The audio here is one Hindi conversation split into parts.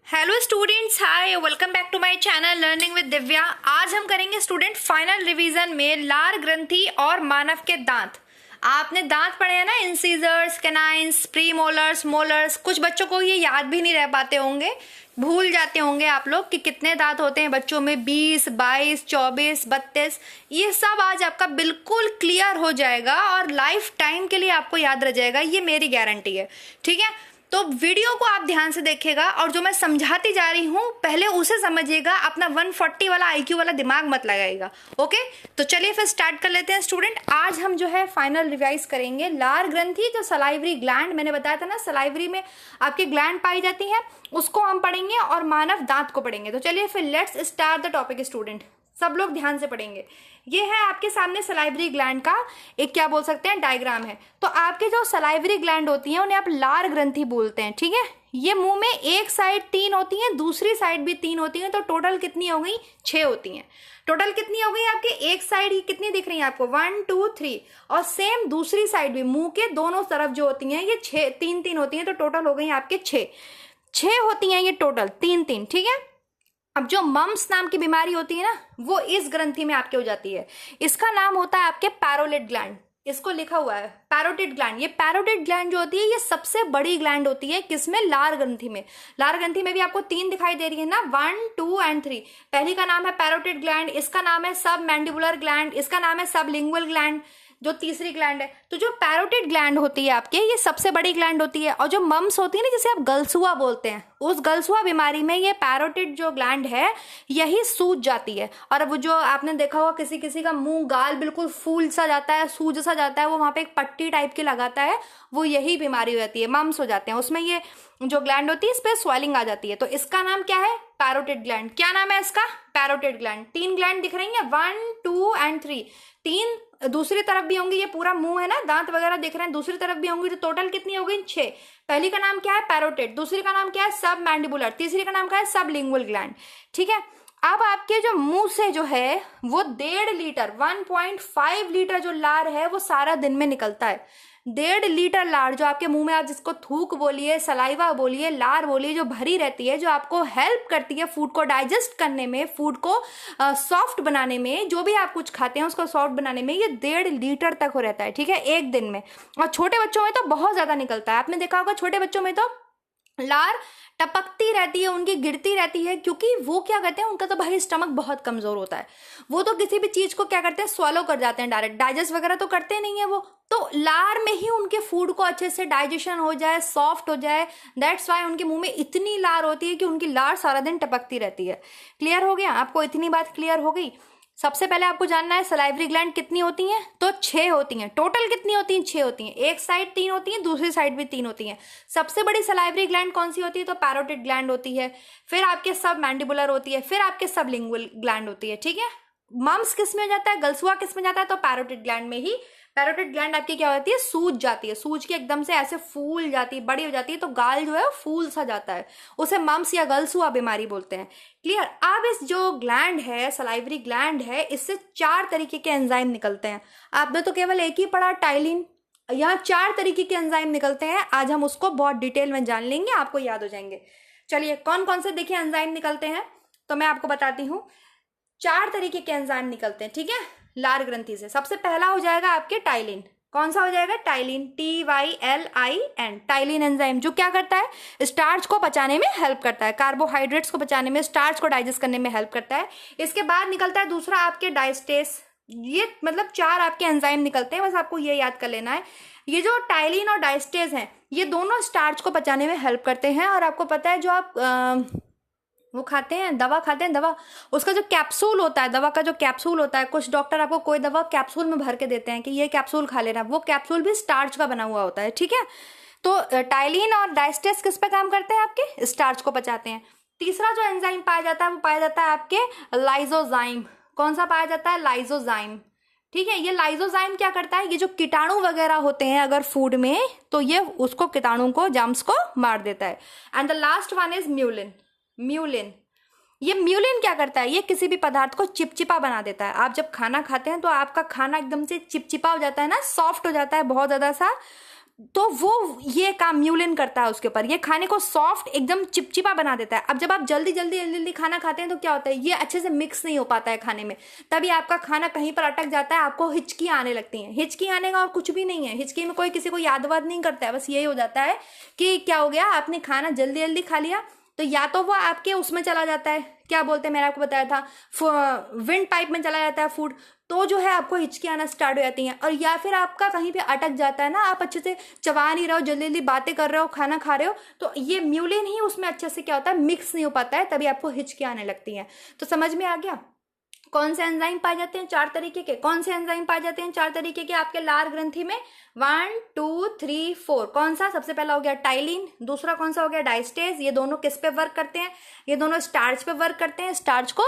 Hello students, hi, welcome back to my channel learning with Divya. आज हम करेंगे स्टूडेंट फाइनल रिवीजन में लार ग्रंथि और मानव के दांत। आपने दांत पढ़े हैं ना, इंसीजर्स, कैनाइन्स, प्रीमोलर्स, मोलर्स। कुछ बच्चों को ये याद भी नहीं रह पाते होंगे, भूल जाते होंगे आप लोग कि कितने दांत होते हैं बच्चों में, 20, 22, 24, 32। ये सब आज आपका बिल्कुल क्लियर हो जाएगा और लाइफ टाइम के लिए आपको याद रह जाएगा, ये मेरी गारंटी है। ठीक है, तो वीडियो को आप ध्यान से देखिएगा और जो मैं समझाती जा रही हूँ पहले उसे समझिएगा, अपना 140 वाला आईक्यू वाला दिमाग मत लगाइएगा। ओके, तो चलिए फिर स्टार्ट कर लेते हैं स्टूडेंट। आज हम जो है फाइनल रिवाइज करेंगे लार ग्रंथि, जो सलाइवरी ग्लैंड मैंने बताया था ना, सलाइवरी में आपकी ग्लैंड पाई जाती है, उसको हम पढ़ेंगे और मानव दांत को पढ़ेंगे। तो चलिए फिर let's start the topic student. सब लोग ध्यान से पढ़ेंगे। ये है आपके सामने सलाइवरी ग्लैंड का एक क्या बोल सकते हैं डायग्राम है। तो आपके जो सलाइवरी ग्लैंड होती हैं उन्हें आप लार ग्रंथि बोलते हैं। ठीक है, ये मुंह में एक साइड 3 होती हैं, दूसरी साइड भी 3 होती हैं, तो टोटल कितनी हो गई? 6 होती हैं। टोटल कितनी हो गई आपके? एक साइड ही कितनी दिख रही है आपको? 1 2 3। और सेम दूसरी साइड भी मुंह के दोनों तरफ जो होती हैं ये 6 3 होती हैं, तो टोटल हो गई आपके 6 होती हैं ये टोटल 3। ठीक है, अब जो मम्स नाम की बीमारी होती है ना, वो इस ग्रंथि में आपके हो जाती है। इसका नाम होता है आपके पैरोलिड ग्लैंड। इसको लिखा हुआ है पैरोटिड ग्लैंड। ये पैरोटिड ग्लैंड जो होती है ये सबसे बड़ी ग्लैंड होती है किसमें? लार ग्रंथि में। लार ग्रंथि में भी आपको 3 दिखाई दे रही है ना, 1 2 एंड 3। पहली का नाम है पैरोटिड ग्लैंड, इसका नाम है सब मैंडिबुलर ग्लैंड, इसका नाम है सब लिंगुअल ग्लैंड, जो तीसरी ग्लैंड है। तो जो पैरोटिड ग्लैंड होती है आपके, ये सबसे बड़ी ग्लैंड होती है। और जो मम्स होती है ना, जिसे आप गलसुआ बोलते हैं, उस गलसुआ बीमारी में ये पैरोटिड जो ग्लैंड है यही सूज जाती है। और अब जो आपने देखा होगा किसी किसी का मुंह गाल बिल्कुल फूल सा जाता है, सूज सा जाता है, वो वहां पे एक पट्टी टाइप की लगाता है, वो यही बीमारी हो जाती है, मम्स हो जाते हैं। उसमें ये जो ग्लैंड होती है इस पे स्वेलिंग आ जाती है। तो इसका नाम क्या है? Parotid gland. क्या नाम है इसका? Parotid gland. 3 ग्लैंड दिख रही है, 1 2 एंड 3। 3 दूसरी तरफ भी होंगी, ये पूरा मुंह है ना, दांत वगैरह दिख रहे हैं, दूसरी तरफ भी होंगी, तो टोटल कितनी हो गई? 6। पहली का नाम क्या है? पैरोटिड। दूसरी का नाम क्या है? सब मैंडिबुलर। तीसरी का नाम क्या है? सब लिंगुअल ग्लैंड। ठीक है, अब आपके जो मुंह से जो है वो 1.5 लीटर 1.5 लीटर जो लार है वो सारा दिन में निकलता है। 1.5 लीटर लार जो आपके मुंह में, आप जिसको थूक बोलिए, सलाइवा बोलिए, लार बोलिए, जो भरी रहती है, जो आपको हेल्प करती है फूड को डाइजेस्ट करने में, फूड को सॉफ्ट बनाने में, जो भी आप कुछ खाते हैं उसको सॉफ्ट बनाने में, ये 1.5 लीटर तक हो रहता है। ठीक है, एक दिन में। और छोटे बच्चों में तो बहुत ज्यादा निकलता है। आपने देखा होगा छोटे बच्चों में तो लार टपकती रहती है, उनकी गिरती रहती है, क्योंकि वो क्या करते हैं, उनका तो भाई स्टमक बहुत कमजोर होता है। वो तो किसी भी चीज को क्या करते हैं, स्वॉलो कर जाते हैं डायरेक्ट, डाइजेस्ट वगैरह तो करते नहीं है वो। तो लार में ही उनके फूड को अच्छे से डाइजेशन हो जाए, सॉफ्ट हो जाए। दैट्स वाई उनके मुंह में इतनी लार होती है कि उनकी लार सारा दिन टपकती रहती है। क्लियर हो गया आपको? इतनी बात क्लियर हो गई। सबसे पहले आपको जानना है सलाइवरी ग्लैंड कितनी होती हैं, तो 6 होती हैं। टोटल कितनी होती हैं? 6 होती हैं। एक साइड 3 होती हैं, दूसरी साइड भी 3 होती हैं। सबसे बड़ी सलाइवरी ग्लैंड कौन सी होती है? तो पैरोटिड ग्लैंड होती है। फिर आपके सब मैंडिबुलर होती है, फिर आपके सब लिंगुअल ग्लैंड होती है। ठीक है, मम्स किस में हो जाता है, गलसुआ किस में जाता है? तो पैरोटिड ग्लैंड में ही। पैरोटिड ग्लैंड आपकी क्या होती है? सूज जाती है, सूज के एकदम से ऐसे फूल जाती है, बड़ी हो जाती है, तो गाल जो है वो फूल सा जाता है, उसे मम्स या गलसुआ बीमारी बोलते हैं। क्लियर? अब इस जो ग्लैंड है, सलाइवरी ग्लैंड है, इससे 4 तरीके के एंजाइम निकलते हैं। आपने तो केवल एक ही पढ़ा, टाइलिन। यहाँ 4 तरीके के एंजाइम निकलते हैं। आज हम उसको बहुत डिटेल में जान लेंगे, आपको याद हो जाएंगे। चलिए कौन कौन से देखिए एंजाइम निकलते हैं, तो मैं आपको बताती हूँ। 4 तरीके के एंजाइम निकलते हैं। ठीक है, लार ग्रंथि से। सबसे पहला हो जाएगा आपके टाइलिन। कौन सा हो जाएगा? Ptyalin, TYLIN। टाइलिन एंजाइम जो क्या करता है, स्टार्च को पचाने में हेल्प करता है, कार्बोहाइड्रेट्स को पचाने में, स्टार्च को डाइजेस्ट करने में हेल्प करता है। इसके बाद निकलता है दूसरा आपके डाइस्टेस। ये मतलब 4 आपके एंजाइम निकलते हैं, बस आपको ये याद कर लेना है। ये जो टाइलिन और डाइस्टेस हैं, ये दोनों स्टार्च को पचाने में हेल्प करते हैं। और आपको पता है जो आप वो खाते हैं, दवा खाते हैं, दवा, उसका जो कैप्सूल होता है, दवा का जो कैप्सूल होता है, कुछ डॉक्टर आपको कोई दवा कैप्सूल में भर के देते हैं कि ये कैप्सूल खा लेना, वो कैप्सूल भी स्टार्च का बना हुआ होता है। ठीक है, तो टाइलिन और डाइस्टेस किस पे काम करते हैं? आपके स्टार्च को पचाते हैं। तीसरा जो एंजाइम पाया जाता है वो पाया जाता है आपके लाइजोजाइम। कौन सा पाया जाता है? लाइजोजाइम। ठीक है, ये लाइजोजाइम क्या करता है, ये जो कीटाणु वगैरह होते हैं अगर फूड में, तो ये उसको कीटाणु को, जर्म्स को मार देता है। And the last one is mucin. Mucin, ये म्यूलिन क्या करता है, ये किसी भी पदार्थ को चिपचिपा बना देता है। आप जब खाना खाते हैं तो आपका खाना एकदम से चिपचिपा हो जाता है ना, सॉफ्ट हो जाता है बहुत ज्यादा सा, तो वो ये काम म्यूलिन करता है उसके ऊपर, ये खाने को सॉफ्ट एकदम चिपचिपा बना देता है। अब जब आप जल्दी जल्दी जल्दी जल्दी खाना खाते हैं तो क्या होता है, ये अच्छे से मिक्स नहीं हो पाता है खाने में, तभी आपका खाना कहीं पर अटक जाता है, आपको हिचकी आने लगती है। हिचकी आने का और कुछ भी नहीं है, हिचकी में कोई किसी को याद वाद नहीं करता है, बस यही हो जाता है कि क्या हो गया, आपने खाना जल्दी जल्दी खा लिया तो या तो वो आपके उसमें चला जाता है, क्या बोलते हैं, मैंने आपको बताया था विंड पाइप में चला जाता है फूड, तो जो है आपको हिचकी आना स्टार्ट हो जाती हैं। और या फिर आपका कहीं पे अटक जाता है ना, आप अच्छे से चबा नहीं रहे हो, जल्दी जल्दी बातें कर रहे हो, खाना खा रहे हो, तो ये म्यूलिन ही उसमें अच्छे से क्या होता है, मिक्स नहीं हो पाता है, तभी आपको हिचकी आने लगती है। तो समझ में आ गया कौन से एंजाइम पाए जाते हैं 4 तरीके के, कौन से एंजाइम पाए जाते हैं 4 तरीके के आपके लार ग्रंथि में, 1 2 3 4। कौन सा, सबसे पहला हो गया टाइलिन, दूसरा कौन सा हो गया डाइस्टेज। ये दोनों किस पे वर्क करते हैं, ये दोनों स्टार्च पे वर्क करते हैं, स्टार्च को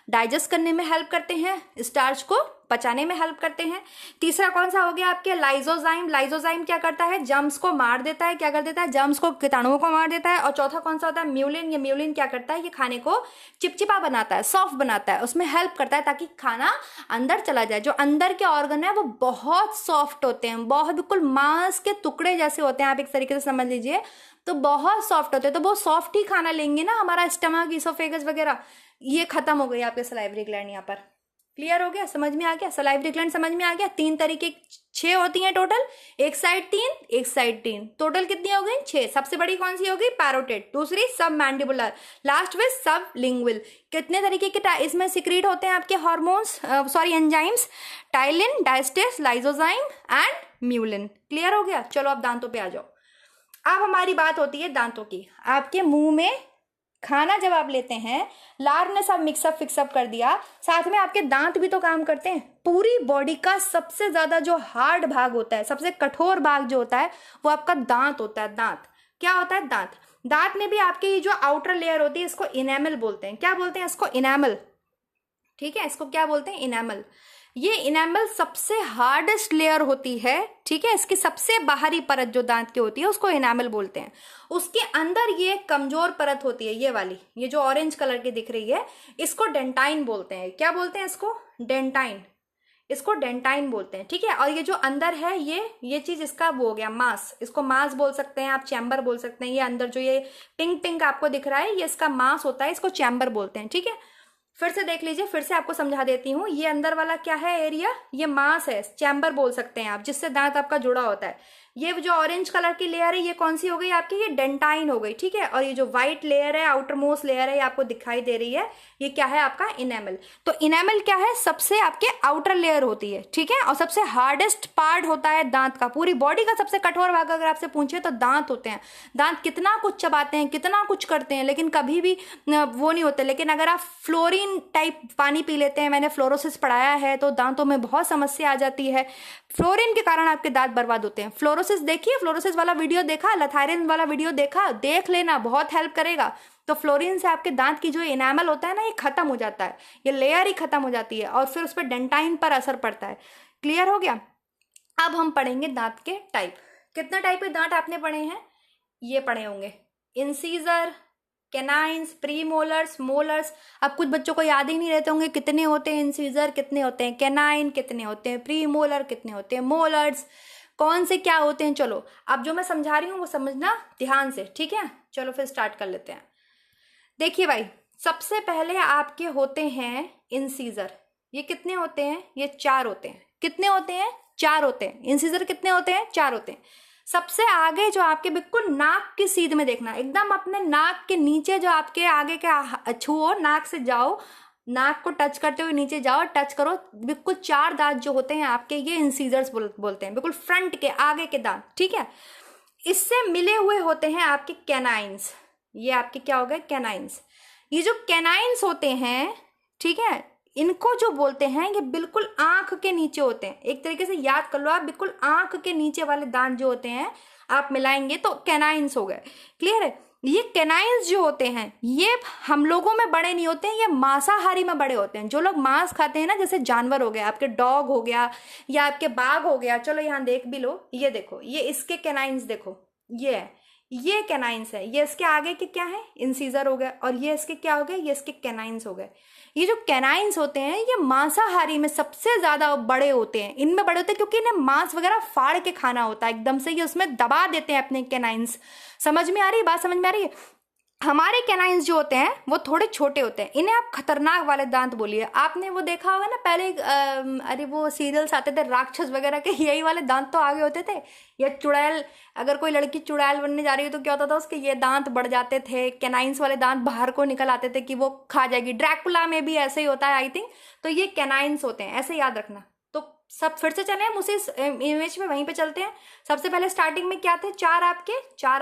डाइजेस्ट करने में हेल्प करते हैं, स्टार्च को पचाने में हेल्प करते हैं। तीसरा कौन सा हो गया आपके लाइजोजाइम, लाइजोजाइम क्या करता है, जर्म्स को मार देता है, क्या कर देता है, जर्म्स को, कीटाणुओं को मार देता है। और चौथा कौन सा होता है, म्यूलिन, ये म्यूलिन क्या करता है, ये खाने को चिपचिपा बनाता है, सॉफ्ट बनाता है, उसमें हेल्प करता है ताकि खाना अंदर चला जाए। जो अंदर के ऑर्गन है वो बहुत सॉफ्ट होते हैं, बहुत बिल्कुल मांस के टुकड़े जैसे होते हैं, आप एक तरीके से समझ लीजिए, तो बहुत सॉफ्ट होते हैं। तो बहुत सॉफ्ट ही खाना लेंगे ना, हमारा स्टमक, इसोफेगस वगैरह, ये खत्म हो गई आपके सलाइवरी ग्लैंड। यहाँ पर क्लियर हो गया, समझ में आ गया, सलाइवरी ग्लैंड समझ में आ गया। 3 तरीके, 6 होती हैं टोटल, एक साइड 3, एक साइड 3, टोटल कितनी हो गई 6। सबसे बड़ी कौन सी होगी, पैरोटिड, दूसरी सब मैंडिबुलर, लास्ट में सब लिंगुअल। कितने तरीके के इसमें सिक्रीट होते हैं आपके hormones, sorry enzymes, ptyalin, diastase, lysozyme and mucin. Clear हो गया, चलो अब दांतों पे आ जाओ। अब हमारी बात होती है दांतों की। आपके मुंह में खाना जब आप लेते हैं, लार ने सब मिक्सअप फिक्सअप कर दिया, साथ में आपके दांत भी तो काम करते हैं। पूरी बॉडी का सबसे ज्यादा जो हार्ड भाग होता है, सबसे कठोर भाग जो होता है, वो आपका दांत होता है। दांत क्या होता है, दांत। दांत में भी आपकी ये जो आउटर लेयर होती है, इसको इनेमल बोलते हैं। क्या बोलते हैं इसको, इनेमल, ठीक है, इसको क्या बोलते हैं, इनेमल। ये इनेमल सबसे हार्डेस्ट लेयर होती है, ठीक है, इसकी सबसे बाहरी परत जो दांत की होती है उसको इनेमल बोलते हैं। उसके अंदर ये कमजोर परत होती है, ये वाली, ये जो ऑरेंज कलर की दिख रही है, इसको डेंटाइन बोलते हैं। क्या बोलते हैं इसको, डेंटाइन, इसको डेंटाइन बोलते हैं, ठीक है। और ये जो अंदर है, ये चीज इसका वो हो गया मांस, इसको मांस बोल सकते हैं आप, चैम्बर बोल सकते हैं। ये अंदर जो ये पिंक पिंक आपको दिख रहा है, ये इसका मांस होता है, इसको चैम्बर बोलते हैं, ठीक है। फिर से देख लीजिए, फिर से आपको समझा देती हूँ। ये अंदर वाला क्या है एरिया, ये मांस है, चैम्बर बोल सकते हैं आप, जिससे दांत आपका जुड़ा होता है। ये जो ऑरेंज कलर की लेयर है, ये कौन सी हो गई आपकी, ये डेंटाइन हो गई, ठीक है। और ये जो व्हाइट लेयर है, आउटर मोस्ट लेयर है, ये आपको दिखाई दे रही है, ये क्या है आपका इनेमल। तो इनेमल क्या है, सबसे आपके आउटर लेयर होती है, ठीक है, और सबसे हार्डेस्ट पार्ट होता है दांत का। पूरी बॉडी का सबसे कठोर भाग अगर आपसे पूछे तो दांत होते हैं। दांत कितना कुछ चबाते हैं, कितना कुछ करते हैं, लेकिन कभी भी वो नहीं होते। लेकिन अगर आप फ्लोरीन टाइप पानी पी लेते हैं, मैंने फ्लोरोसिस पढ़ाया है, तो दांतों में बहुत समस्या आ जाती है। फ्लोरीन के कारण आपके दांत बर्बाद होते हैं। फ्लोरोसिस देखिए, फ्लोरोसिस वाला वीडियो देखा, लथायरिन वाला वीडियो देखा, देख लेना, बहुत हेल्प करेगा। तो फ्लोरीन से आपके दांत की जो इनेमल होता है ना, ये खत्म हो जाता है, ये लेयर ही खत्म हो जाती है, और फिर उस पर डेंटाइन पर असर पड़ता है। क्लियर हो गया। अब हम पढ़ेंगे दांत के टाइप। कितने टाइप के दांत आपने पढ़े हैं, ये पढ़े होंगे, इंसीजर, कैनाइन्स, प्रीमोलर्स, मोलर्स। अब कुछ बच्चों को याद ही नहीं रहते होंगे कितने होते हैं इंसीजर, कितने होते हैं कैनाइन, कितने होते हैं प्रीमोलर, कितने होते हैं मोलर्स, कौन से क्या होते हैं। चलो अब जो मैं समझा रही हूँ वो समझना ध्यान से, ठीक है। चलो फिर स्टार्ट कर लेते हैं। देखिए भाई, सबसे पहले आपके होते हैं इंसीजर। ये कितने होते हैं, ये 4 होते हैं। कितने होते हैं, 4 होते हैं। इंसीजर कितने होते हैं, 4 होते हैं। सबसे आगे जो आपके बिल्कुल नाक की सीध में देखना, एकदम अपने नाक के नीचे जो आपके आगे के छुओ, नाक से जाओ, नाक को टच करते हुए नीचे जाओ, टच करो, बिल्कुल 4 दांत जो होते हैं आपके, ये इंसीजर्स बोलते हैं, बिल्कुल फ्रंट के आगे के दांत, ठीक है। इससे मिले हुए होते हैं आपके कैनाइन्स। ये आपके क्या हो गए, कैनाइन्स। ये जो कैनाइन्स होते हैं, ठीक है, इनको जो बोलते हैं, ये बिल्कुल आंख के नीचे होते हैं। एक तरीके से याद कर लो आप, बिल्कुल आंख के नीचे वाले दांत जो होते हैं आप मिलाएंगे तो कैनाइन्स हो गए। क्लियर है। ये कैनाइन्स जो होते हैं, ये हम लोगों में बड़े नहीं होते हैं, ये मांसाहारी में बड़े होते हैं। जो लोग मांस खाते हैं ना, जैसे जानवर हो गया, आपके डॉग हो गया या आपके बाघ हो गया, चलो यहाँ देख भी लो, ये देखो, ये इसके कैनाइन्स देखो, ये है, ये कैनाइंस है, ये इसके आगे के क्या है, इंसीजर हो गए, और ये इसके क्या हो गए, ये इसके कैनाइंस हो गए। ये जो कैनाइंस होते हैं ये मांसाहारी में सबसे ज्यादा बड़े होते हैं, इनमें बड़े होते हैं क्योंकि इन्हें मांस वगैरह फाड़ के खाना होता है एकदम से, ये उसमें दबा देते हैं अपने कैनाइंस। समझ में आ रही है बात, समझ में आ रही है। हमारे कैनाइंस जो होते हैं वो थोड़े छोटे होते हैं, इन्हें आप खतरनाक वाले दांत बोलिए। आपने वो देखा होगा ना पहले अरे वो सीरियल्स आते थे राक्षस वगैरह के, यही वाले दांत तो आगे होते थे। या चुड़ैल, अगर कोई लड़की चुड़ैल बनने जा रही है तो क्या होता था, उसके ये दांत बढ़ जाते थे, कैनाइंस वाले दांत बाहर को निकल आते थे कि वो खा जाएगी। ड्रैकुला में भी ऐसे ही होता है आई थिंक। तो ये कैनाइंस होते हैं, ऐसे याद रखना। तो सब फिर से चले हम उसी इमेज में वहीं पे चलते हैं। सबसे पहले स्टार्टिंग में क्या थे, चार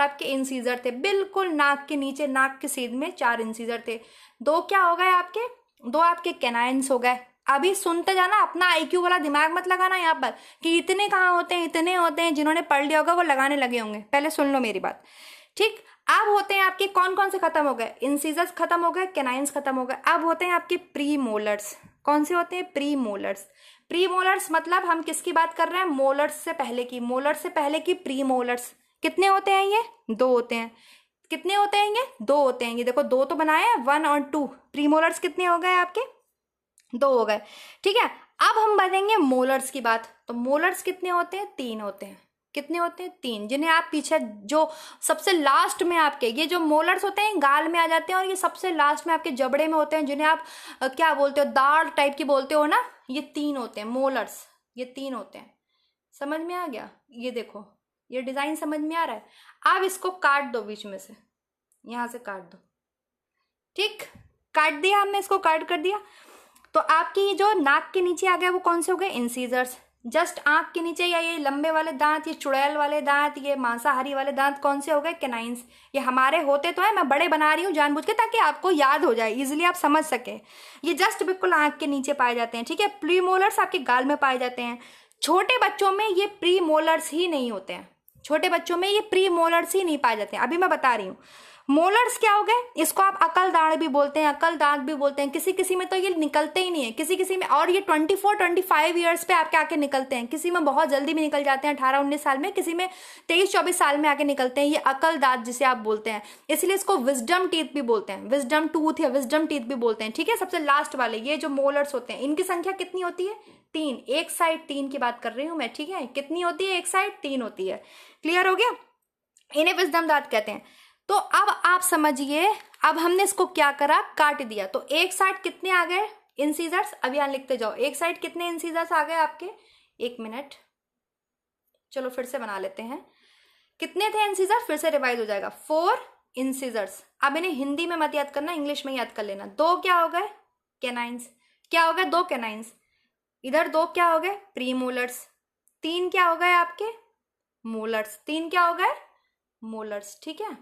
आपके इंसीजर थे, बिल्कुल नाक के नीचे, नाक के सीध में 4 इंसीजर थे। 2 क्या हो गए आपके, 2 आपके कैनाइंस हो गए। अभी सुनते जाना, अपना आईक्यू वाला दिमाग मत लगाना यहाँ पर कि इतने कहाँ होते हैं, इतने होते हैं। जिन्होंने पढ़ लिया होगा वो लगाने लगे होंगे, पहले सुन लो मेरी बात, ठीक। अब होते हैं आपके कौन कौन से खत्म हो गए, इंसीजर्स खत्म हो गए, कैनाइंस खत्म हो गए। अब होते हैं आपके प्री मोलर्स। कौन से होते हैं, प्री मोलर्स। प्री मोलर्स मतलब हम किसकी बात कर रहे हैं, मोलर्स से पहले की, मोलर्स से पहले की प्री मोलर्स। कितने होते हैं ये, 2 होते हैं। कितने होते हैं ये, 2 होते हैं। ये देखो 2 तो बनाए हैं, 1 और 2। प्री मोलर्स कितने हो गए आपके, 2 हो गए, ठीक है। अब हम बढ़ेंगे मोलर्स की बात। तो मोलर्स कितने होते हैं, 3 होते हैं। कितने होते हैं, 3, जिन्हें आप पीछे जो सबसे लास्ट में आपके ये जो मोलर्स होते हैं गाल में आ जाते हैं, और ये सबसे लास्ट में आपके जबड़े में होते हैं, जिन्हें आप क्या बोलते हो, दाढ़ टाइप की बोलते हो ना। ये 3 होते हैं मोलर्स, ये 3 होते हैं। समझ में आ गया, ये देखो ये डिजाइन समझ में आ रहा है। अब इसको काट दो बीच में से, यहां से काट दो, ठीक। काट दिया हमने, इसको काट कर दिया। तो आपकी जो नाक के नीचे आ गया वो कौन से हो गए, इंसीजर्स। जस्ट आंख के नीचे या ये लंबे वाले दांत, ये चुड़ैल वाले दांत, ये मांसाहारी वाले दांत कौन से हो गए, कैनाइंस। ये हमारे होते तो है, मैं बड़े बना रही हूँ जानबूझ के ताकि आपको याद हो जाए, इजिली आप समझ सके। ये जस्ट बिल्कुल आंख के नीचे पाए जाते हैं, ठीक है। प्री मोलर्स आपके गाल में पाए जाते हैं। छोटे बच्चों में ये प्री मोलर्स ही नहीं होते हैं, छोटे बच्चों में ये प्री मोलर्स ही नहीं पाए जाते हैं। अभी मैं बता रही हूँ। मोलर्स क्या हो गए, इसको आप अकल दाढ़ भी बोलते हैं, अकल दांत भी बोलते हैं। किसी किसी में तो ये निकलते ही नहीं है, किसी किसी में, और ये 24-25 ईयर्स पे आपके आके निकलते हैं। किसी में बहुत जल्दी भी निकल जाते हैं, 18-19 साल में, किसी में 23-24 साल में आके निकलते हैं। ये अकल दांत जिसे आप बोलते हैं, इसलिए इसको विजडम टीथ भी बोलते हैं, विजडम टूथ या विजडम टीथ भी बोलते हैं, ठीक है। सबसे लास्ट वाले ये जो मोलर्स होते हैं, इनकी संख्या कितनी होती है, 3। एक साइड 3 की बात कर रही हूँ मैं, ठीक है। कितनी होती है, एक साइड 3 होती है। क्लियर हो गया, इन्हें विजडम दांत कहते हैं। तो अब आप समझिए, अब हमने इसको क्या करा, काट दिया। तो एक साइड कितने आ गए इंसीजर्स, अब यहां लिखते जाओ, एक साइड कितने इंसीजर्स आ गए आपके, 1 मिनट, चलो फिर से बना लेते हैं। कितने थे इंसीजर्स, फिर से रिवाइज हो जाएगा, 4 इंसीजर्स। अब इन्हें हिंदी में मत याद करना, इंग्लिश में याद कर लेना। 2 क्या हो गए, कैनाइंस। क्या हो गए, 2 कैनाइंस। इधर 2 क्या हो गए, प्री मोलर्स। 3 क्या हो गए आपके, मोलर्स। 3 क्या हो गए, मोलर्स, ठीक है।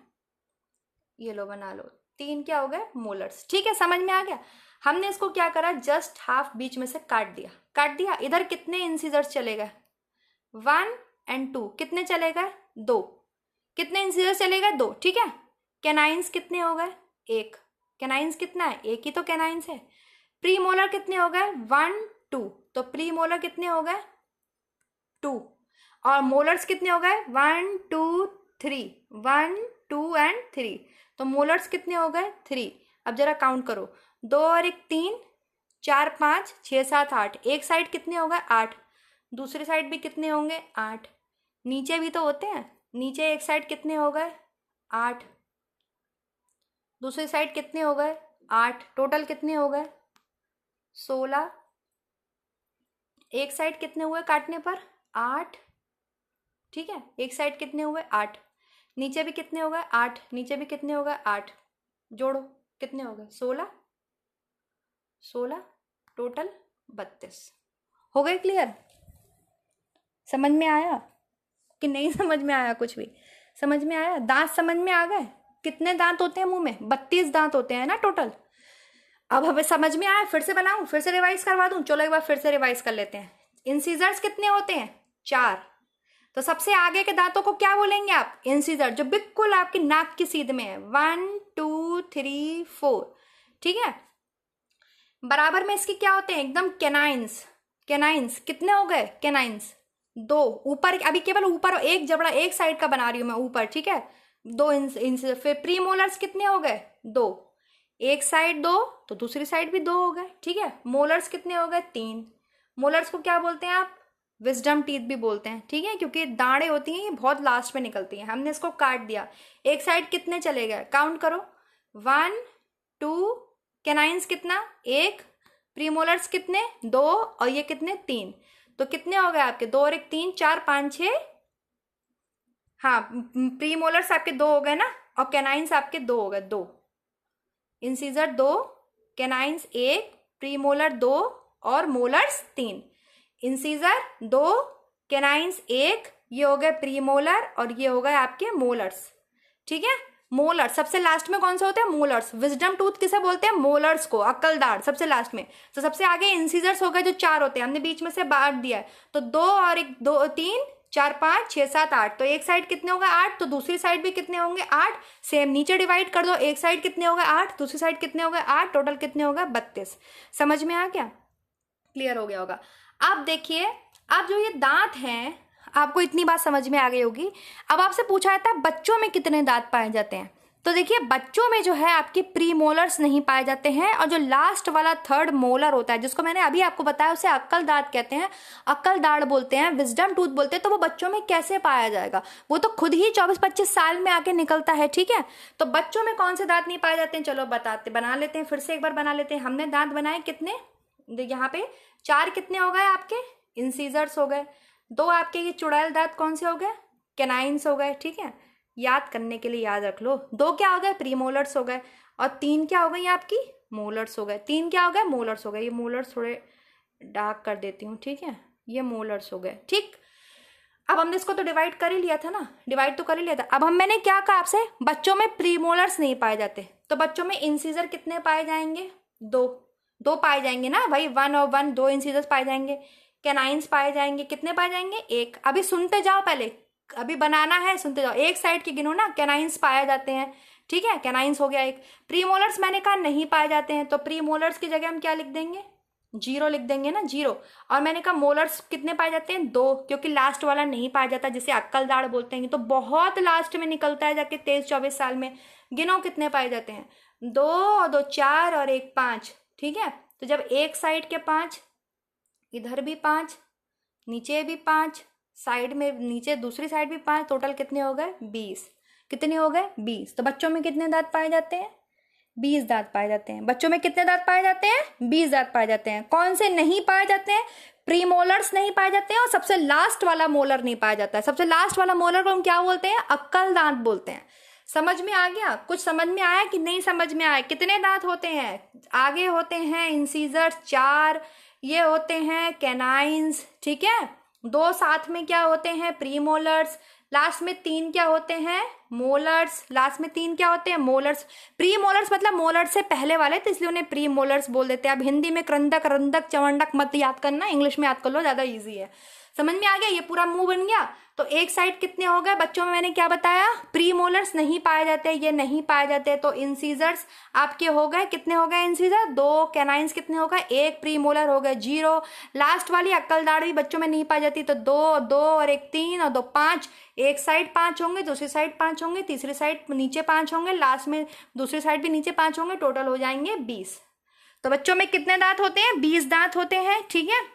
ये लो बना लो, 3 क्या हो गए, मोलर्स, ठीक है। समझ में आ गया। हमने इसको क्या करा, जस्ट हाफ बीच में से काट दिया, काट दिया। इधर कितने इंसीजर्स चले गए, 1 और 2, कितने चले गए, 2। कितने इंसीजर्स चले गए, 2, ठीक है। कैनाइंस कितने हो गए, 1। कैनाइंस कितना है, 1 ही तो कैनाइंस है। प्री मोलर कितने हो गए, 1, 2, तो प्री मोलर कितने हो गए, 2। और मोलर्स कितने हो गए, 1, 2, 3, 1, 2 एंड 3। तो मोलर्स कितने हो गए, 3। अब जरा काउंट करो, 2 और 1 3, 4 5 6 7 8। एक साइड कितने हो गए, 8। दूसरी साइड भी कितने होंगे, 8। नीचे भी तो होते हैं, नीचे एक साइड कितने हो गए, 8। दूसरी साइड कितने हो गए, 8। टोटल कितने हो गए, 16। एक साइड कितने हुए काटने पर, 8, ठीक है। एक साइड कितने हुए, 8। नीचे भी कितने हो गए, 8। नीचे भी कितने हो गए, 8। जोड़ो, कितने हो गए, 16, 16, टोटल 32। हो गए क्लियर, समझ में आया कि नहीं समझ में आया, कुछ भी समझ में आया। दांत समझ में आ गए, कितने दांत होते हैं मुंह में, 32 दांत होते हैं ना टोटल। अब हमें समझ में आया, फिर से बनाऊं, फिर से रिवाइज करवा दूं, चलो एक बार फिर से रिवाइज कर लेते हैं। इंसीजर्स कितने होते हैं, 4। तो सबसे आगे के दांतों को क्या बोलेंगे आप, इंसीजर, जो बिल्कुल आपकी नाक की सीध में है, 1 2 3 4, ठीक है। बराबर में इसके क्या होते हैं, एकदम कैनाइंस। कैनाइंस कितने हो गए, कैनाइंस 2। ऊपर अभी केवल ऊपर एक जबड़ा, एक साइड का बना रही हूं मैं ऊपर, ठीक है। दो इंसिजर। फिर प्री मोलर्स कितने हो गए? 2। एक साइड 2 तो दूसरी साइड भी 2 हो गए, ठीक है। मोलर्स कितने हो गए? 3। मोलर्स को क्या बोलते हैं आप? विजडम टीथ भी बोलते हैं, ठीक है, क्योंकि दाढ़ें होती हैं ये बहुत लास्ट में निकलती हैं। हमने इसको काट दिया। एक साइड कितने चले गए? काउंट करो। 1 2। कैनाइंस कितना? 1। प्रीमोलर्स कितने? 2। और ये कितने? 3। तो कितने हो गए आपके? 2 और 1 3 4 5 6। हाँ, प्रीमोलर्स आपके 2 हो गए ना, और कैनाइंस आपके 2 हो गए। 2 इंसीजर 2, कैनाइंस 1, प्रीमोलर 2 और मोलर्स 3। इंसीजर 2, कैनाइंस 1, ये हो गए प्रीमोलर और ये हो गए आपके मोलर्स, ठीक है। मोलर सबसे लास्ट में कौन सा होता है? मोलर्स। विजडम टूथ किसे बोलते हैं? मोलर्स को, अक्ल दाढ़ सबसे लास्ट में। तो सबसे आगे इंसीजर्स हो गए जो 4 होते हैं, हमने बीच में से बांट दिया है। तो 2 और 1 2 3 4 5 6 7 8। तो एक साइड कितने हो गए? 8। तो दूसरी साइड भी कितने होंगे? 8। सेम नीचे डिवाइड कर दो। एक साइड कितने हो गए? 8। दूसरी साइड कितने हो गए? 8। टोटल कितने हो गए? 32। समझ में आ गया? क्लियर हो गया होगा। अब देखिए, अब जो ये दांत हैं, आपको इतनी बात समझ में आ गई होगी। अब आपसे पूछा जाता है बच्चों में कितने दांत पाए जाते हैं। तो देखिए, बच्चों में जो है आपके प्री मोलर्स नहीं पाए जाते हैं, और जो लास्ट वाला 3rd मोलर होता है, जिसको मैंने अभी आपको बताया, उसे अक्ल दांत कहते हैं, अक्ल दाढ़ बोलते हैं, विजडम टूथ बोलते हैं। तो वो बच्चों में कैसे पाया जाएगा? वो तो खुद ही 24-25 साल में आके निकलता है, ठीक है। तो बच्चों में कौन से दांत नहीं पाए जाते हैं? चलो बना लेते हैं, फिर से एक बार बना लेते हैं। हमने दांत बनाए कितने? यहाँ पे 4 कितने हो गए आपके? इंसीजर्स हो गए। 2 आपके ये चुड़ैल दांत कौन से हो गए? कैनाइंस हो गए, ठीक है। याद करने के लिए याद रख लो। 2 क्या हो गए? प्रीमोलर्स हो गए। और 3 क्या हो गई आपकी? मोलर्स हो गए। 3 क्या हो गए? मोलर्स हो गए। ये मोलर्स थोड़े डार्क कर देती हूँ, ठीक है। ये मोलर्स हो गए, ठीक। अब हमने इसको तो डिवाइड कर ही लिया था ना, डिवाइड तो कर ही लिया था। अब मैंने क्या कहा आपसे? बच्चों में प्रीमोलर्स नहीं पाए जाते, तो बच्चों में इंसीजर कितने पाए जाएंगे? 2 पाए जाएंगे ना भाई। 1 और 1 2 इंसीजर्स पाए जाएंगे। कैनाइंस पाए जाएंगे, कितने पाए जाएंगे? 1। अभी सुनते जाओ, पहले अभी बनाना है, सुनते जाओ। एक साइड की गिनो ना, कैनाइंस पाए जाते हैं, ठीक है। कैनाइंस हो गया 1। प्रीमोलर्स मैंने कहा नहीं पाए जाते हैं, तो प्रीमोलर्स की जगह हम क्या लिख देंगे? 0 लिख देंगे ना, 0। और मैंने कहा मोलर्स कितने पाए जाते हैं? 2, क्योंकि लास्ट वाला नहीं पाया जाता, जिसे अक्ल दाढ़ बोलते हैं। तो बहुत लास्ट में निकलता है जाके 23-24 साल में। गिनो कितने पाए जाते हैं? 2 और 2 4 और 1 5, ठीक है। तो जब एक साइड के 5, इधर भी 5, नीचे भी 5, साइड में नीचे दूसरी साइड भी 5, टोटल कितने हो गए? 20। कितने हो गए? 20। तो बच्चों में कितने दांत पाए जाते हैं? 20 दांत पाए जाते हैं। बच्चों में कितने दांत पाए जाते हैं? 20 दांत पाए जाते हैं। कौन से नहीं पाए जाते हैं? प्रीमोलर्स नहीं पाए जाते हैं, और सबसे लास्ट वाला मोलर नहीं पाया जाता है। सबसे लास्ट वाला मोलर को हम क्या बोलते हैं? अक्ल दांत बोलते हैं। समझ में आ गया? कुछ समझ में आया कि नहीं समझ में आया? कितने दांत होते हैं? आगे होते हैं इंसीजर 4, ये होते हैं कैनाइंस, ठीक है। 2 साथ में क्या होते हैं? प्रीमोलर्स। लास्ट में 3 क्या होते हैं? मोलर्स। लास्ट में 3 क्या होते हैं? मोलर्स। प्री मोलर्स मतलब मोलर्स से पहले वाले, तो इसलिए उन्हें प्री मोलर्स बोल देते हैं। अब हिंदी में क्रंदक रंदक चवंडक मत याद करना, इंग्लिश में याद कर लो, ज्यादा इजी है। समझ में आ गया? ये पूरा मुंह बन गया। तो एक साइड कितने हो गए? बच्चों में मैंने क्या बताया? प्री मोलर्स नहीं पाए जाते, ये नहीं पाए जाते। तो इंसीजर्स आपके हो गए, कितने हो गए इंसीजर? 2। कैनाइंस कितने हो गए? 1। प्री मोलर हो गए 0। लास्ट वाली अक्ल दाढ़ भी बच्चों में नहीं पाई जाती, तो 2 2 और 1 3 और 2 5। एक साइड 5 होंगे, दूसरी साइड 5 होंगे, तीसरी साइड नीचे 5 होंगे, लास्ट में दूसरी साइड भी नीचे 5 होंगे, टोटल हो जाएंगे 20। तो बच्चों में कितने दांत होते हैं? 20 दांत होते हैं, ठीक है।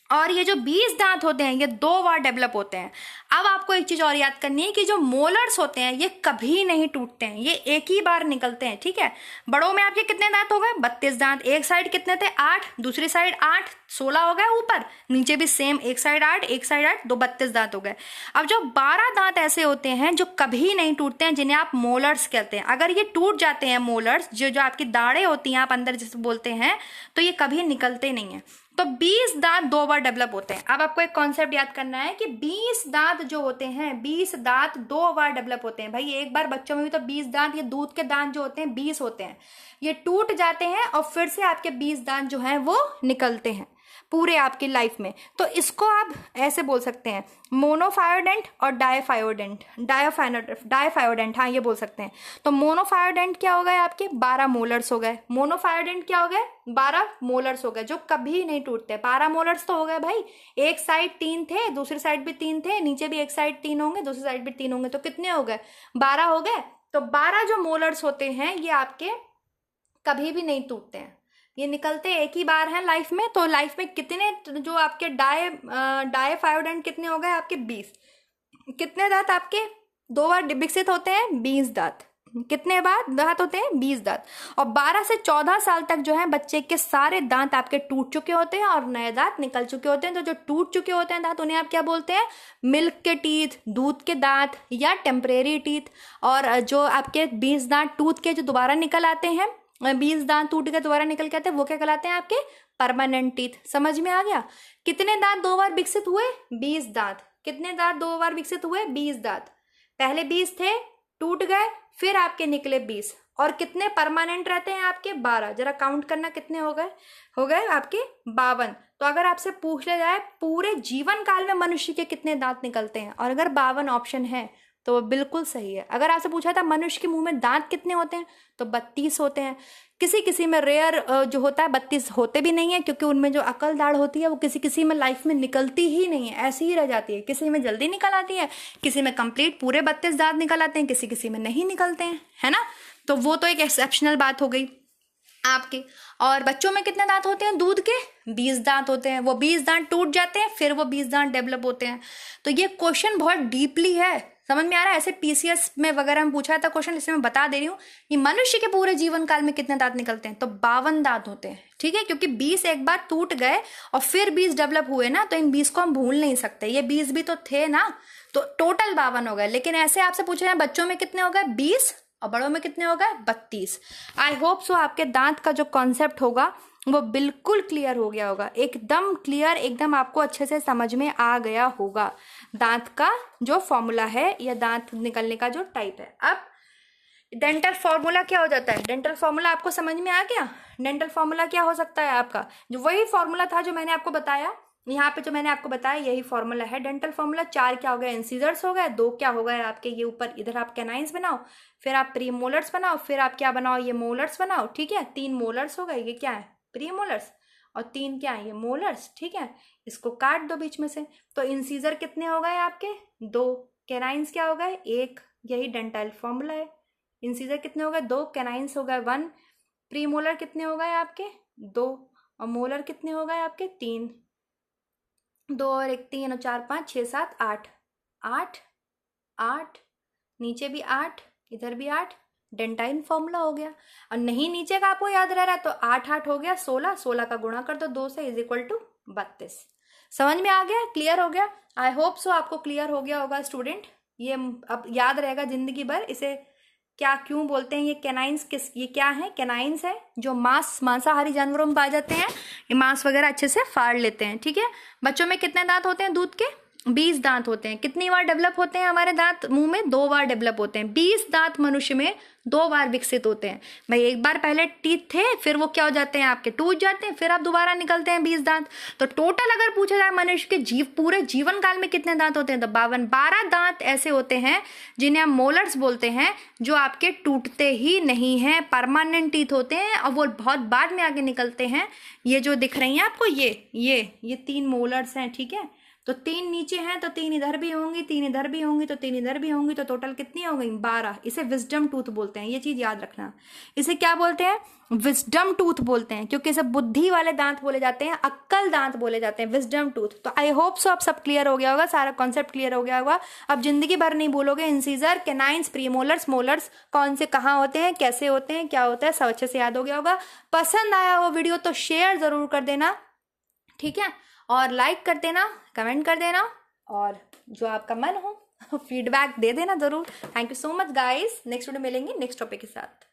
और ये जो 20 दांत होते हैं ये 2 बार डेवलप होते हैं। अब आपको एक चीज और याद करनी है कि जो मोलर्स होते हैं ये कभी नहीं टूटते हैं, ये एक ही बार निकलते हैं, ठीक है। बड़ों में आपके कितने दांत हो गए? 32 दांत। एक साइड कितने थे? 8, दूसरी साइड 8, 16 हो गए। ऊपर नीचे भी सेम, एक साइड 8 एक साइड 8, 2 32 दांत हो गए। अब जो 12 दांत ऐसे होते हैं जो कभी नहीं टूटते हैं, जिन्हें आप मोलर्स कहते हैं। अगर ये टूट जाते हैं मोलर्स, जो आपकी दाढ़ें होती हैं, आप अंदर जिसे बोलते हैं, तो ये कभी निकलते नहीं है। तो 20 दांत 2 बार डेवलप होते हैं। अब आपको एक कॉन्सेप्ट याद करना है कि 20 दांत जो होते हैं, 20 दांत 2 बार डेवलप होते हैं। भाई एक बार बच्चों में भी तो 20 दांत, ये दूध के दांत जो होते हैं 20 होते हैं, ये टूट जाते हैं और फिर से आपके 20 दांत जो हैं वो निकलते हैं। पूरे आपकी लाइफ में। तो इसको आप ऐसे बोल सकते हैं, मोनोफायोडेंट और डायफायोडेंट, हाँ ये बोल सकते हैं। तो मोनोफायोडेंट क्या हो गए आपके 12 मोलर्स हो गए, मोनोफायोडेंट क्या हो गए 12 मोलर्स हो गए, जो कभी नहीं टूटते। पैरा मोलर्स तो हो गए भाई, एक साइड 3 थे, दूसरी साइड भी 3 थे, नीचे भी एक साइड 3 होंगे, दूसरी साइड भी 3 होंगे, तो कितने हो गए 12 हो गए। तो 12 जो मोलर्स होते हैं ये आपके कभी भी नहीं टूटते हैं, ये निकलते एक ही बार है लाइफ में। तो लाइफ में कितने जो आपके डायफायोडेंट कितने हो गए आपके 20। कितने दांत आपके 2 बार विकसित होते हैं 20 दांत। कितने बार दांत होते हैं 20 दांत। और 12 से 14 साल तक जो है बच्चे के सारे दांत आपके टूट चुके होते हैं और नए दांत निकल चुके होते हैं। तो जो टूट चुके होते हैं दांत उन्हें आप क्या बोलते हैं, मिल्क के टीथ, दूध के दांत या टेम्परेरी टीथ। और जो आपके 20 दांत टूट के जो दोबारा निकल आते हैं, 20 दांत टूट के दोबारा निकल के आते हैं, वो क्या कहलाते हैं आपके परमानेंट टीथ। समझ में आ गया। कितने दांत 2 बार विकसित हुए 20 दांत। कितने दांत 2 बार विकसित हुए 20 दांत। पहले 20 थे, टूट गए, फिर आपके निकले 20। और कितने परमानेंट रहते हैं आपके 12। जरा काउंट करना कितने हो गए आपके 52। तो अगर आपसे पूछ लिया जाए पूरे जीवन काल में मनुष्य के कितने दांत निकलते हैं, और अगर 52 ऑप्शन है तो बिल्कुल सही है। अगर आपसे पूछा था मनुष्य के मुंह में दांत कितने होते हैं, तो 32 होते हैं। किसी किसी में रेयर जो होता है 32 होते भी नहीं है, क्योंकि उनमें जो अकल दाढ़ होती है वो किसी किसी में लाइफ में निकलती ही नहीं है, ऐसी ही रह जाती है। किसी में जल्दी निकल आती है, किसी में कंप्लीट पूरे 32 दांत निकल आते हैं, किसी किसी में नहीं निकलते हैं, है ना। तो वो तो एक एक्सेप्शनल बात हो गई आपके। और बच्चों में कितने दांत होते हैं दूध के 20 दांत होते हैं। वो 20 दांत टूट जाते हैं, फिर वो 20 दांत डेवलप होते हैं। तो ये क्वेश्चन बहुत डीपली है, समझ में आ रहा है। ऐसे पीसीएस में वगैरह में पूछा था क्वेश्चन, इसलिए मैं बता दे रही हूँ कि मनुष्य के पूरे जीवन काल में कितने दांत निकलते हैं, तो 52 दांत होते हैं। ठीक है, क्योंकि 20 एक बार टूट गए और फिर 20 डेवलप हुए ना, तो इन 20 को हम भूल नहीं सकते, ये 20 भी तो थे ना। तो टोटल 52 हो गए। लेकिन ऐसे आपसे पूछे हैं बच्चों में कितने हो गए 20 और बड़ों में कितने हो गए 32। आई होप सो आपके दांत का जो कॉन्सेप्ट होगा वो बिल्कुल क्लियर हो गया होगा, एकदम क्लियर, एकदम आपको अच्छे से समझ में आ गया होगा दांत का जो फॉर्मूला है या दांत निकलने का जो टाइप है। अब डेंटल फॉर्मूला क्या हो जाता है, डेंटल फॉर्मूला आपको समझ में आ गया। डेंटल फॉर्मूला क्या हो सकता है आपका, जो वही फॉर्मूला था जो मैंने आपको बताया यहाँ पे, जो मैंने आपको बताया यही फॉर्मूला है डेंटल फॉर्मूला। 4 क्या हो गए इंसीजर्स हो गए, 2 क्या हो गए आपके ये ऊपर इधर आप कैनाइंस बनाओ, फिर आप प्री मोलर्स बनाओ, फिर आप क्या बनाओ ये मोलर्स बनाओ। ठीक है, 3 मोलर्स हो गए, ये क्या है प्री मोलर्स, और 3 क्या है ये मोलर्स। ठीक है, इसको काट दो बीच में से। तो इंसीजर कितने हो गए आपके 2, कैनाइंस क्या हो गए 1, यही डेंटल फॉर्मूला है। इंसीजर कितने हो गए 2, कैनाइंस हो गए 1, प्री मोलर कितने हो गए आपके 2, और मोलर कितने हो गए आपके 3, 2 और 1 3 और 4 5 6 7 8 8 8, नीचे भी 8, इधर भी 8, डेंटाइन फॉर्मूला हो गया। और नहीं नीचे का आपको याद रह रहा है तो 8 8 हो गया 16, 16 का गुणा कर दो 2 से इज इक्वल टू 32। समझ में आ गया, क्लियर हो गया। आई होप सो आपको क्लियर हो गया होगा स्टूडेंट। ये अब याद रहेगा जिंदगी भर, इसे क्या क्यों बोलते हैं ये कैनाइंस, ये क्या है कैनाइंस है जो मांसाहारी जानवरों में पाए जाते हैं, ये मांस वगैरह अच्छे से फाड़ लेते हैं। ठीक है, बच्चों में कितने दांत होते हैं दूध के 20 दांत होते हैं। कितनी बार डेवलप होते हैं हमारे दांत मुंह में 2 बार डेवलप होते हैं। 20 दांत मनुष्य में 2 बार विकसित होते हैं भाई। एक बार पहले टीथ थे, फिर वो क्या हो जाते हैं आपके टूट जाते हैं, फिर आप दोबारा निकलते हैं 20 दांत। तो टोटल अगर पूछा जाए मनुष्य के पूरे जीवन काल में कितने दांत होते हैं तो 52। 12 दांत ऐसे होते हैं जिन्हें हम मोलर्स बोलते हैं, जो आपके टूटते ही नहीं है, परमानेंट टीथ होते हैं और वो बहुत बाद में आगे निकलते हैं। ये जो दिख रही हैं आपको ये 3 मोलर्स हैं। ठीक है, तो 3 नीचे हैं तो 3 इधर भी होंगी, 3 इधर भी होंगी तो 3 इधर भी होंगी, तो टोटल कितनी हो गई 12। इसे विजडम टूथ बोलते हैं, ये चीज याद रखना। इसे क्या बोलते हैं विजडम टूथ बोलते हैं, क्योंकि इसे बुद्धि वाले दांत बोले जाते हैं, अक्कल दांत बोले जाते हैं, विजडम टूथ। तो आई होप सो अब सब क्लियर हो गया होगा, सारा कॉन्सेप्ट क्लियर हो गया होगा। अब जिंदगी भर नहीं भूलोगे इंसीजर, कैनाइंस, प्रीमोलर्स, मोलर्स कौन से कहाँ होते हैं, कैसे होते हैं, क्या होता है, सब अच्छे से याद हो गया होगा। पसंद आया हो वीडियो तो शेयर जरूर कर देना, ठीक है, और लाइक कर देना, कमेंट कर देना, और जो आपका मन हो फीडबैक दे देना जरूर। Thank you so much guys, next video मिलेंगे नेक्स्ट टॉपिक के साथ।